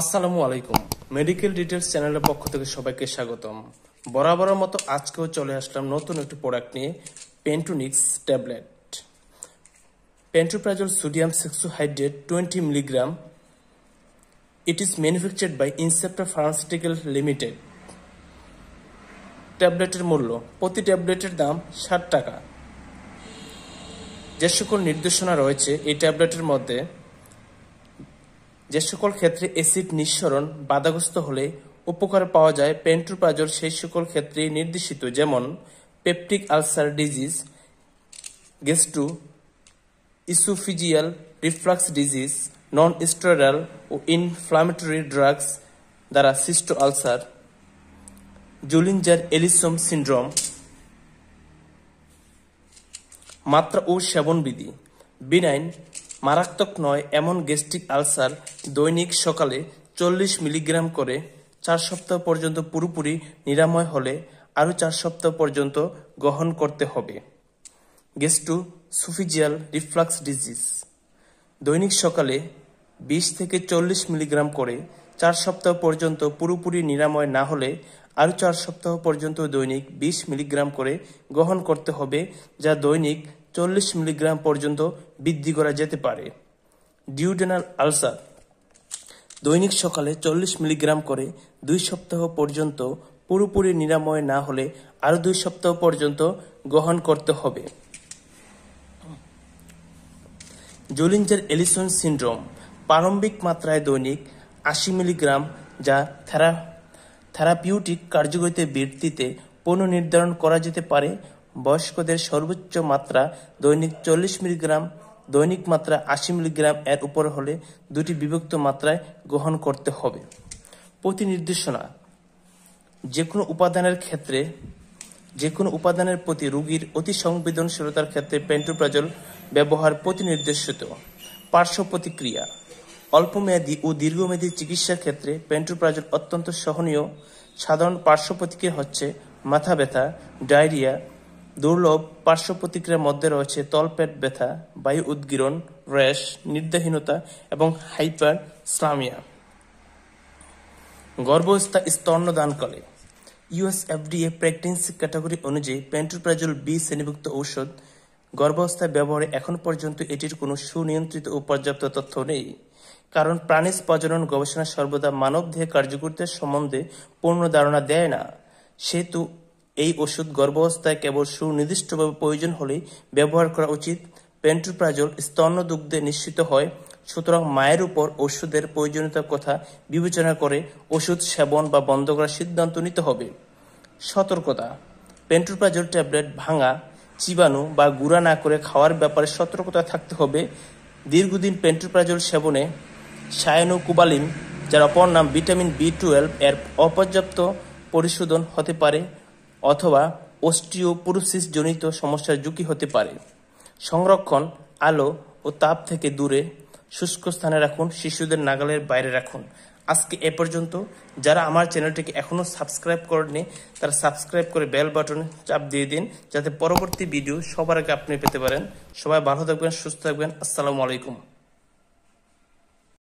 আসসালামু আলাইকুম। Medical details চ্যানেলের পক্ষ থেকে সবাইকে স্বাগতম। বরাবরের মতো আজকেও চলে আসলাম নতুন একটি প্রোডাক্ট নিয়ে, Pentonix tablet. Pantoprazole sodium hexahydrate 20 milligram. It is manufactured by Incepta pharmaceutical limited. ট্যাবলেটের মূল্য, প্রতি ট্যাবলেটের দাম 60 টাকা। যে সকল নির্দেশনা রয়েছে এই ট্যাবলেটের মধ্যে, যে সকল ক্ষেত্রে অ্যাসিড নিঃসরণ বাধাগ্রস্ত হলে উপকার পাওয়া যায় পেন্টোপ্রাজল সেই সকল ক্ষেত্রে নির্দেশিত, যেমন peptic ulcer disease, gastro oesophageal reflux disease, non steroidal ও ইনফ্লামেটরি ড্রাগস দ্বারা সৃষ্ট আলসার, জোলিঞ্জার এলিসম সিন্ড্রোম। মাত্রা ও সেবনবিধি, বিনাইন মারাত্মক নয় এমন গ্যাস্ট্রিক আলসার দৈনিক সকালে 40 মিলিগ্রাম করে 4 সপ্তাহ পর্যন্ত পুরোপুরি নিরাময় হলে আরও 4 সপ্তাহ পর্যন্ত গ্রহণ করতে হবে। গ্যাস্ট্রো ইসোফেজিয়াল রিফ্লাক্স ডিজিজ দৈনিক সকালে 20 থেকে 40 মিলিগ্রাম করে 4 সপ্তাহ পর্যন্ত পুরোপুরি নিরাময় না হলে আরও 4 সপ্তাহ পর্যন্ত দৈনিক 20 মিলিগ্রাম করে গ্রহণ করতে হবে, যা দৈনিক 40 মিলিগ্রাম পর্যন্ত বৃদ্ধি করা যেতে পারে। ডিউডেনাল আলসার দৈনিক সকালে 40 মিলিগ্রাম করে 2 সপ্তাহ পর্যন্ত পুরোপুরি নিরাময় না হলে আরও 2 সপ্তাহ পর্যন্ত গ্রহণ করতে হবে। জোলিঞ্জার এলিসন সিন্ড্রোম প্রারম্ভিক মাত্রায় দৈনিক 80 মিলিগ্রাম, যা থেরাপিউটিক কার্যকারিতার ভিত্তিতে পুনর্নির্ধারণ করা যেতে পারে। বয়স্কদের সর্বোচ্চ মাত্রা দৈনিক 40 মিলিগ্রাম, দৈনিক মাত্রা 80 মিলিগ্রাম এর উপর হলে দুটি বিভক্ত মাত্রায় গ্রহণ করতে হবে। প্রতি নির্দেশনা, যে কোনো উপাদানের প্রতি রোগীর অতি সংবেদনশীলতার ক্ষেত্রে পেন্টোপ্রাজল ব্যবহার প্রতি নির্দেশিত। পার্শ্ব প্রতিক্রিয়া, অল্পমেয়াদী ও দীর্ঘমেয়াদী চিকিৎসার ক্ষেত্রে পেন্টোপ্রাজল অত্যন্ত সহনীয়। সাধারণ পার্শ্ব প্রতিক্রিয়া হচ্ছে মাথা ব্যথা, ডায়রিয়া। দুর্লভ পার্শ্ব প্রতিক্রিয়ার মধ্যে রয়েছে তলপেট ব্যথা, বায়ু উদ্গীরণ, র্যাশ, নিদ্রাহীনতা এবং হাইপারস্লামিয়া। গর্ভাবস্থা স্তন্যদানকালে ইউএস এফডিএ প্রেগন্যান্সি ক্যাটাগরি অনুযায়ী পেন্টোপ্রাজল বি শ্রেণীভুক্ত ঔষধ। গর্ভাবস্থায় ব্যবহারে এখন পর্যন্ত এটির কোনো সুনিয়ন্ত্রিত ও পর্যাপ্ত তথ্য নেই, কারণ প্রাণীজ প্রজনন গবেষণা সর্বদা মানবদেহে কার্যকারিতার সম্বন্ধে পূর্ণ ধারণা দেয় না। সেহেতু এই ওষুধ গর্ভাবস্থায় কেবল সুনির্দিষ্টভাবে প্রয়োজন হলেই ব্যবহার করা উচিত। পেন্টোপ্রাজল স্তন্যদুগ্ধে নিশ্চিত হয়, সুতরাং মায়ের উপর ওষুধের প্রয়োজনীয়তার কথা বিবেচনা করে ওষুধ সেবন বা বন্ধ করার সিদ্ধান্ত নিতে হবে। সতর্কতা, পেন্টোপ্রাজল ট্যাবলেট ভাঙা, চিবানো বা গুঁড়া না করে খাওয়ার ব্যাপারে সতর্কতা থাকতে হবে। দীর্ঘদিন পেন্টোপ্রাজল সেবনে সায়ানোকোবালামিন, যার অপর নাম ভিটামিন B12 এর অপর্যাপ্ত পরিশোধন হতে পারে অথবা অস্টিওপোরোসিস জনিত সমস্যার ঝুঁকি হতে পারে। সংরক্ষণ, আলো ও তাপ থেকে দূরে শুষ্ক স্থানে রাখুন, শিশুদের নাগালের বাইরে রাখুন। আজকে এ পর্যন্ত। যারা আমার চ্যানেলটিকে এখনো সাবস্ক্রাইব করেননি তারা সাবস্ক্রাইব করে বেল বাটনে চাপ দিয়ে দিন, যাতে পরবর্তী ভিডিও সবার আগে আপনি পেতে পারেন। সবাই ভালো থাকবেন, সুস্থ থাকবেন। আসসালামু আলাইকুম।